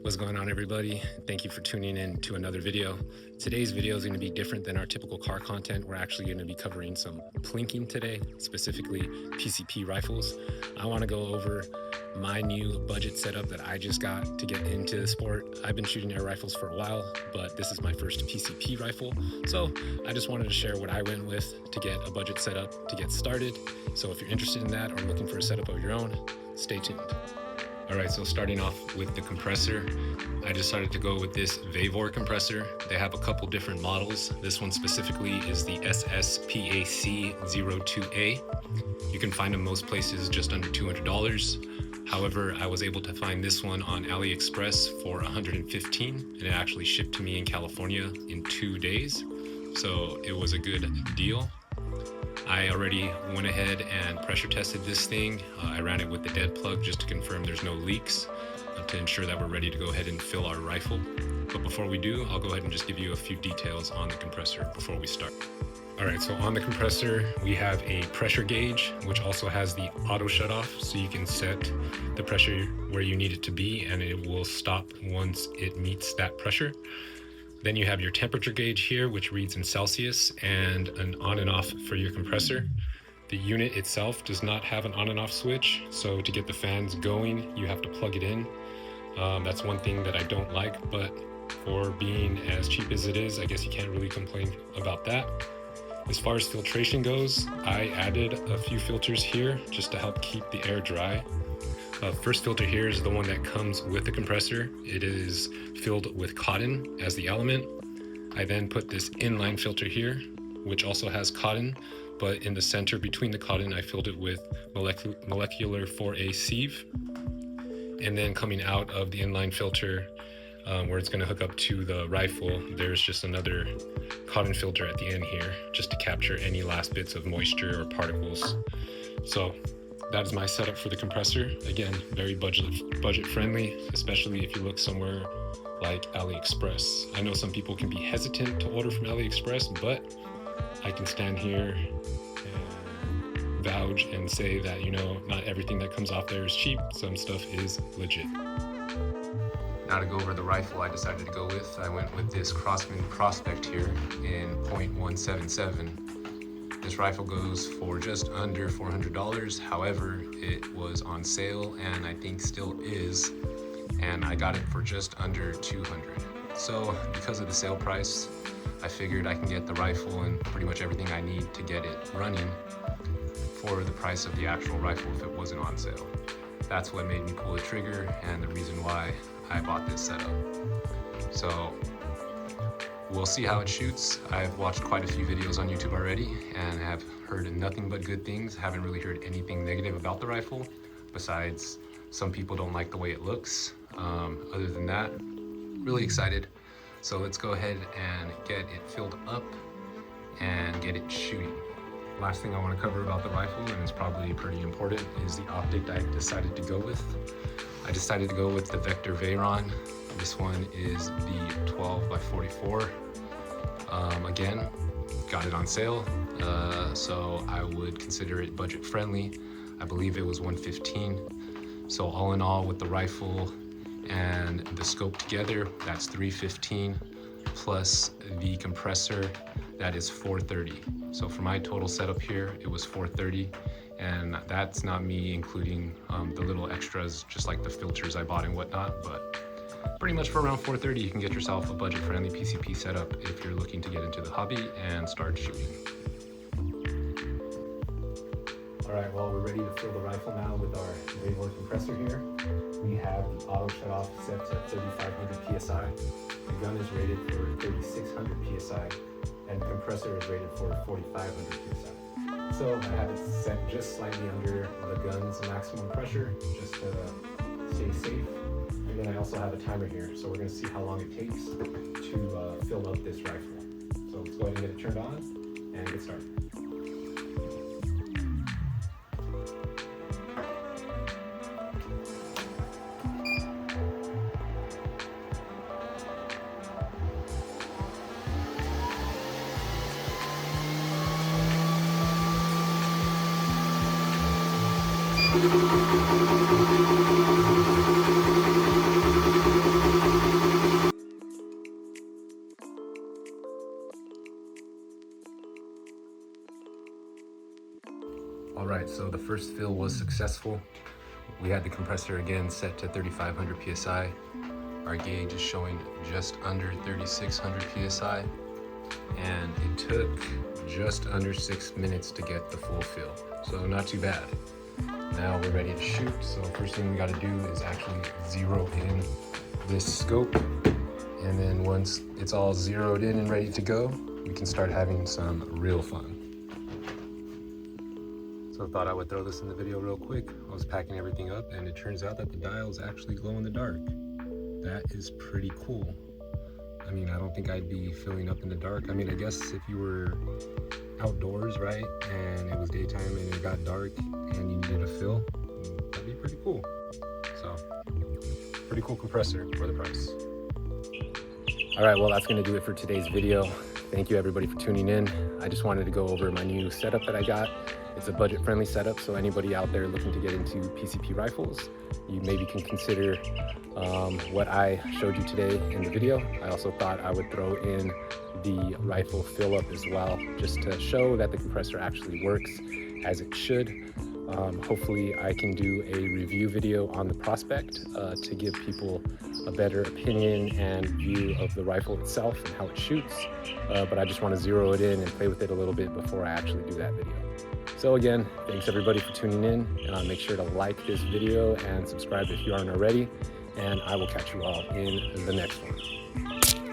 What's going on, everybody? Thank you for tuning in to another video. Today's video is going to be different than our typical car content. We're actually going to be covering some plinking today, specifically PCP rifles. I want to go over my new budget setup that I just got to get into the sport. I've been shooting air rifles for a while, but this is my first PCP rifle. So I just wanted to share what I went with to get a budget setup to get started. So if you're interested in that or looking for a setup of your own, stay tuned. All right, so starting off with the compressor, I decided to go with this VEVOR compressor. They have a couple different models. This one specifically is the SSPAC02A. You can find them most places just under $200. However, I was able to find this one on AliExpress for $115, and it actually shipped to me in California in 2 days. So it was a good deal. I already went ahead and pressure tested this thing. I ran it with the dead plug just to confirm there's no leaks, to ensure that we're ready to go ahead and fill our rifle. But before we do, I'll go ahead and just give you a few details on the compressor before we start. All right, so on the compressor, we have a pressure gauge, which also has the auto shut off, so you can set the pressure where you need it to be and it will stop once it meets that pressure. Then you have your temperature gauge here, which reads in Celsius, and an on and off for your compressor. The unit itself does not have an on and off switch, so to get the fans going, you have to plug it in. That's one thing that I don't like, but for being as cheap as it is, I guess you can't really complain about that. As far as filtration goes, I added a few filters here just to help keep the air dry. First filter here is the one that comes with the compressor. It is filled with cotton as the element. I then put this inline filter here, which also has cotton, but in the center between the cotton, I filled it with molecular 4A sieve. And then coming out of the inline filter, where it's going to hook up to the rifle, there's just another cotton filter at the end here, just to capture any last bits of moisture or particles. So that is my setup for the compressor. Again, very budget friendly, especially if you look somewhere like AliExpress. I know some people can be hesitant to order from AliExpress, but I can stand here and vouch and say that, you know, not everything that comes off there is cheap. Some stuff is legit. Now to go over the rifle I decided to go with, I went with this Crosman Prospect here in .177. This rifle goes for just under $400. However, it was on sale and I think still is, and I got it for just under $200. So because of the sale price, I figured I can get the rifle and pretty much everything I need to get it running for the price of the actual rifle if it wasn't on sale. That's what made me pull the trigger and the reason why I bought this setup. So we'll see how it shoots. I've watched quite a few videos on YouTube already and have heard nothing but good things. Haven't really heard anything negative about the rifle, besides some people don't like the way it looks. Other than that, really excited. So let's go ahead and get it filled up and get it shooting. Last thing I want to cover about the rifle, and it's probably pretty important, is the optic I decided to go with. I decided to go with the Vector Veyron. This one is the 12x44. Again, got it on sale, so I would consider it budget friendly. I believe it was $115. So all in all, with the rifle and the scope together, that's $315, plus the compressor, that is $430. So for my total setup here, it was $430. And that's not me including the little extras, just like the filters I bought and whatnot, but pretty much for around $430, you can get yourself a budget-friendly PCP setup if you're looking to get into the hobby and start shooting. All right, well, we're ready to fill the rifle now with our VEVOR compressor here. We have the auto shut-off set to 3,500 PSI. The gun is rated for 3,600 PSI, and the compressor is rated for 4,500 PSI. So I have it set just slightly under the gun's maximum pressure, just to stay safe. And then I also have a timer here, so we're going to see how long it takes to fill up this rifle. So let's go ahead and get it turned on and get started. Alright, so the first fill was successful. We had the compressor again set to 3,500 psi. Our gauge is showing just under 3,600 psi. And it took just under 6 minutes to get the full fill. So not too bad. Now we're ready to shoot. So first thing we got to do is actually zero in this scope. And then once it's all zeroed in and ready to go, we can start having some real fun. So I thought I would throw this in the video real quick. I was packing everything up and it turns out that the dials actually glow in the dark. That is pretty cool. I mean, I don't think I'd be filling up in the dark. I mean, I guess if you were outdoors, right, and it was daytime and it got dark and you needed a fill, that'd be pretty cool. So, pretty cool compressor for the price. All right, well, that's gonna do it for today's video. Thank you everybody for tuning in. I just wanted to go over my new setup that I got. It's a budget-friendly setup, so anybody out there looking to get into PCP rifles, you maybe can consider what I showed you today in the video. I also thought I would throw in the rifle fill-up as well, just to show that the compressor actually works as it should. Hopefully I can do a review video on the Prospect to give people a better opinion and view of the rifle itself and how it shoots. But I just want to zero it in and play with it a little bit before I actually do that video. So again, thanks everybody for tuning in. Make sure to like this video and subscribe if you aren't already. And I will catch you all in the next one.